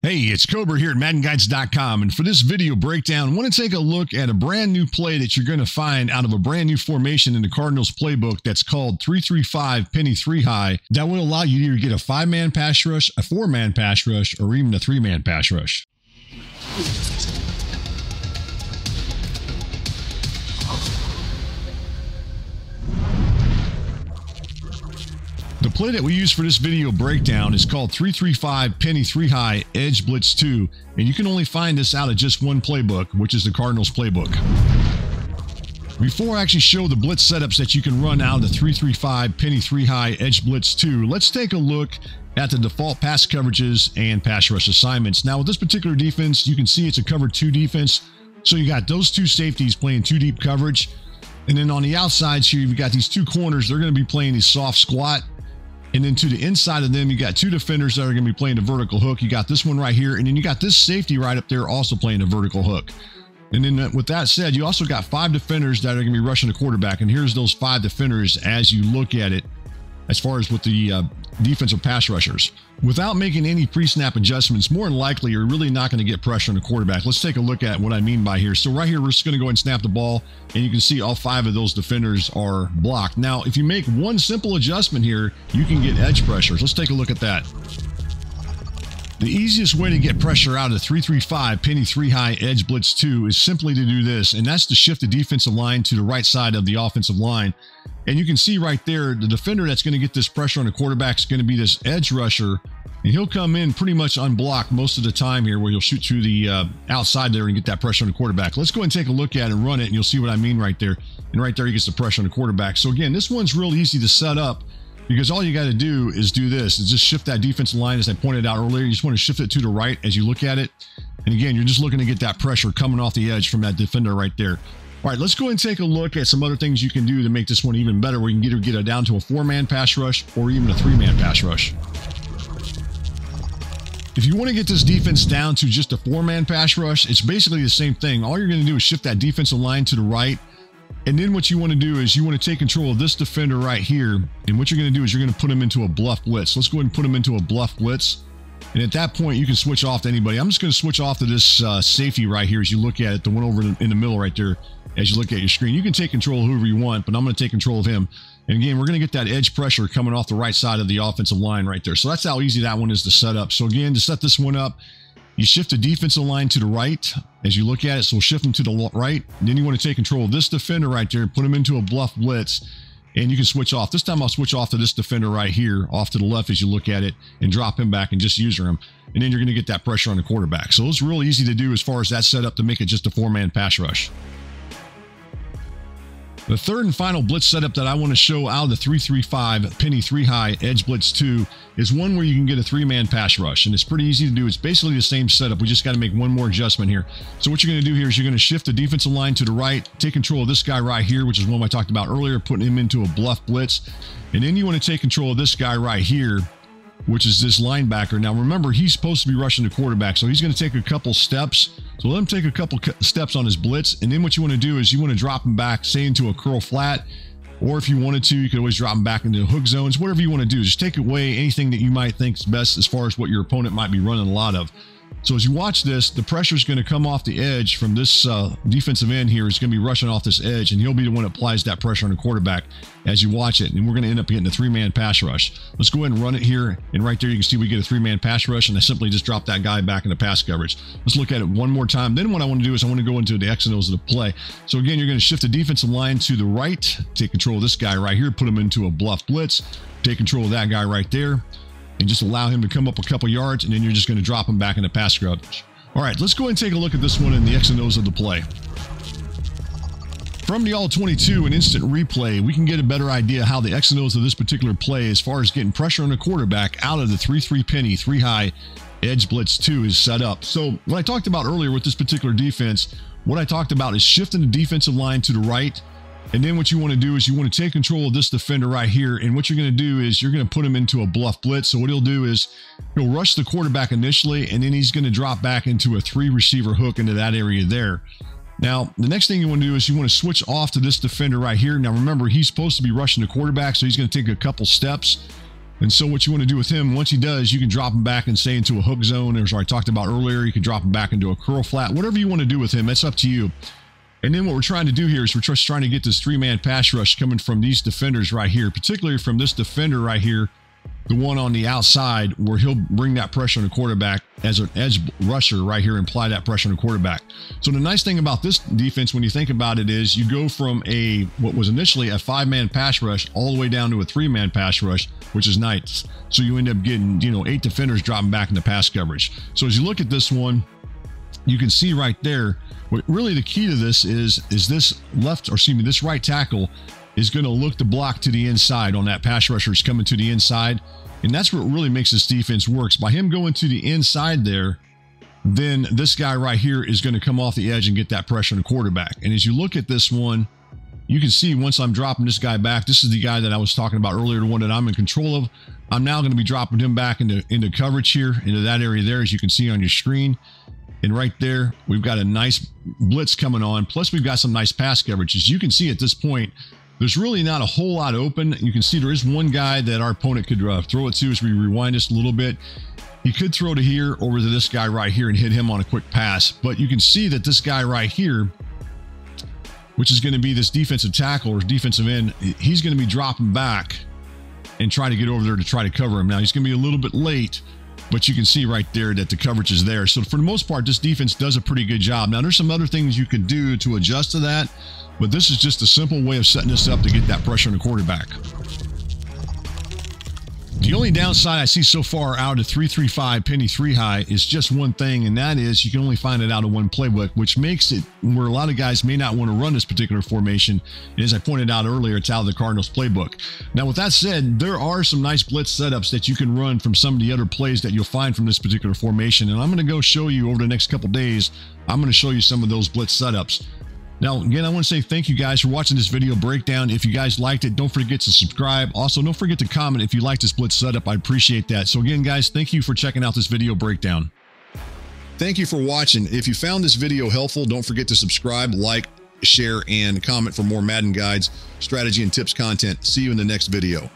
Hey, it's Kobra here at MaddenGuides.com, and for this video breakdown, I want to take a look at a brand new play that you're going to find out of a brand new formation in the Cardinals Playbook that's called 3-3-5 penny 3 high that will allow you to either get a 5-man pass rush, a 4-man pass rush, or even a 3-man pass rush. The play that we use for this video breakdown is called 3-3-5 penny 3 high edge blitz 2, and you can only find this out of just one playbook, which is the Cardinals Playbook. Before I actually show the blitz setups that you can run out of the 3-3-5 penny 3 high edge blitz 2, let's take a look at the default pass coverages and pass rush assignments. Now with this particular defense, you can see it's a cover 2 defense, so you got those two safeties playing 2 deep coverage, and then on the outsides here you've got these 2 corners. They're going to be playing a soft squat. And then to the inside of them, you got 2 defenders that are going to be playing a vertical hook. You got this one right here, and then you got this safety right up there also playing a vertical hook. And then with that said, you also got 5 defenders that are going to be rushing the quarterback. And here's those 5 defenders as you look at it, as far as with the defensive pass rushers. Without making any pre-snap adjustments, more than likely, you're really not going to get pressure on the quarterback. Let's take a look at what I mean by here. So right here, we're just going to go ahead and snap the ball, and you can see all 5 of those defenders are blocked. Now, if you make one simple adjustment here, you can get edge pressures. Let's take a look at that. The easiest way to get pressure out of the 3-3-5 penny 3 high edge blitz 2 is simply to do this, and that's to shift the defensive line to the right side of the offensive line. And you can see right there, the defender that's going to get this pressure on the quarterback is going to be this edge rusher, and he'll come in pretty much unblocked most of the time here, where he'll shoot through the outside there and get that pressure on the quarterback. Let's go ahead and take a look at it and run it, and you'll see what I mean right there. And right there, he gets the pressure on the quarterback. So again, this one's real easy to set up, because all you got to do is do this, is just shift that defensive line, as I pointed out earlier. You just want to shift it to the right as you look at it. And again, you're just looking to get that pressure coming off the edge from that defender right there. All right, let's go ahead and take a look at some other things you can do to make this one even better, where you can either get it down to a 4-man pass rush or even a 3-man pass rush. If you want to get this defense down to just a 4-man pass rush, it's basically the same thing. All you're going to do is shift that defensive line to the right. And then what you want to do is you want to take control of this defender right here. And what you're going to do is you're going to put him into a bluff blitz. Let's go ahead and put him into a bluff blitz. And at that point, you can switch off to anybody. I'm just going to switch off to this safety right here as you look at it, the one over in the middle right there as you look at your screen. You can take control of whoever you want, but I'm going to take control of him. And again, we're going to get that edge pressure coming off the right side of the offensive line right there. So that's how easy that one is to set up. So again, to set this one up, you shift the defensive line to the right as you look at it. So we'll shift them to the right. And then you want to take control of this defender right there and put him into a bluff blitz. And you can switch off. This time I'll switch off to this defender right here, off to the left as you look at it, and drop him back and just user him. And then you're going to get that pressure on the quarterback. So it's real easy to do as far as that setup to make it just a 4-man pass rush. The third and final blitz setup that I want to show out of the 3-3-5 penny 3 high edge blitz 2 is one where you can get a 3-man pass rush, and it's pretty easy to do. It's basically the same setup. We just got to make one more adjustment here. So what you're going to do here is you're going to shift the defensive line to the right, take control of this guy right here, which is one I talked about earlier, putting him into a bluff blitz. And then you want to take control of this guy right here, which is this linebacker. Now remember, he's supposed to be rushing the quarterback, so he's going to take a couple steps. So let him take a couple steps on his blitz, and then what you want to do is you want to drop him back, say into a curl flat, or if you wanted to, you could always drop him back into hook zones, whatever you want to do. Just take away anything that you might think is best as far as what your opponent might be running a lot of. So as you watch this, the pressure is going to come off the edge from this defensive end here. Is going to be rushing off this edge, and he'll be the one that applies that pressure on the quarterback as you watch it. And we're going to end up getting a 3-man pass rush. Let's go ahead and run it here. And right there, you can see we get a 3-man pass rush, and I simply just drop that guy back into pass coverage. Let's look at it one more time. Then what I want to do is I want to go into the X and O's of the play. So again, you're going to shift the defensive line to the right, take control of this guy right here, put him into a bluff blitz, take control of that guy right there, and just allow him to come up a couple yards, and then you're just going to drop him back into pass coverage. All right, let's go ahead and take a look at this one in the X and O's of the play. From the All-22 and instant replay, we can get a better idea how the X and O's of this particular play, as far as getting pressure on the quarterback out of the 3-3 penny 3 high edge blitz 2, is set up. So what I talked about earlier with this particular defense, what I talked about is shifting the defensive line to the right. And then what you want to do is you want to take control of this defender right here. And what you're going to do is you're going to put him into a bluff blitz. So what he'll do is he'll rush the quarterback initially, and then he's going to drop back into a 3-receiver hook into that area there. Now, the next thing you want to do is you want to switch off to this defender right here. Now, remember, he's supposed to be rushing the quarterback, so he's going to take a couple steps. And so what you want to do with him, once he does, you can drop him back and say into a hook zone, as I talked about earlier. You can drop him back into a curl flat, whatever you want to do with him. That's up to you. And then what we're trying to do here is we're just trying to get this 3-man pass rush coming from these defenders right here, particularly from this defender right here, the one on the outside, where he'll bring that pressure on the quarterback as an edge rusher right here and apply that pressure on the quarterback. So the nice thing about this defense, when you think about it, is you go from what was initially a 5-man pass rush all the way down to a 3-man pass rush, which is nice. So you end up getting, 8 defenders dropping back into pass coverage. So as you look at this one, you can see right there, what really the key to this is this this right tackle is going to look to block to the inside on that pass rusher is coming to the inside. And that's what really makes this defense works. By him going to the inside there, then this guy right here is going to come off the edge and get that pressure on the quarterback. And as you look at this one, you can see once I'm dropping this guy back, this is the guy that I was talking about earlier, the one that I'm in control of. I'm now going to be dropping him back into coverage here, into that area there, as you can see on your screen. And right there, we've got a nice blitz coming on. Plus, we've got some nice pass coverage. As you can see at this point, there's really not a whole lot open. You can see there is one guy that our opponent could throw it to as we rewind this a little bit. He could throw to here over to this guy right here and hit him on a quick pass. But you can see that this guy right here, which is going to be this defensive tackle or defensive end, he's going to be dropping back and try to get over there to try to cover him. Now, he's going to be a little bit late, but you can see right there that the coverage is there. So for the most part, this defense does a pretty good job. Now, there's some other things you can do to adjust to that, but this is just a simple way of setting this up to get that pressure on the quarterback. The only downside I see so far out of 3-3-5 penny 3 high is just one thing, and that is you can only find it out of one playbook, which makes it where a lot of guys may not want to run this particular formation. And as I pointed out earlier, it's out of the Cardinals Playbook. Now, with that said, there are some nice blitz setups that you can run from some of the other plays that you'll find from this particular formation. And I'm going to go show you over the next couple days. I'm going to show you some of those blitz setups. Now, again, I want to say thank you guys for watching this video breakdown. If you guys liked it, don't forget to subscribe. Also, don't forget to comment if you like this blitz setup. I appreciate that. So again, guys, thank you for checking out this video breakdown. Thank you for watching. If you found this video helpful, don't forget to subscribe, like, share, and comment for more Madden guides, strategy, and tips content. See you in the next video.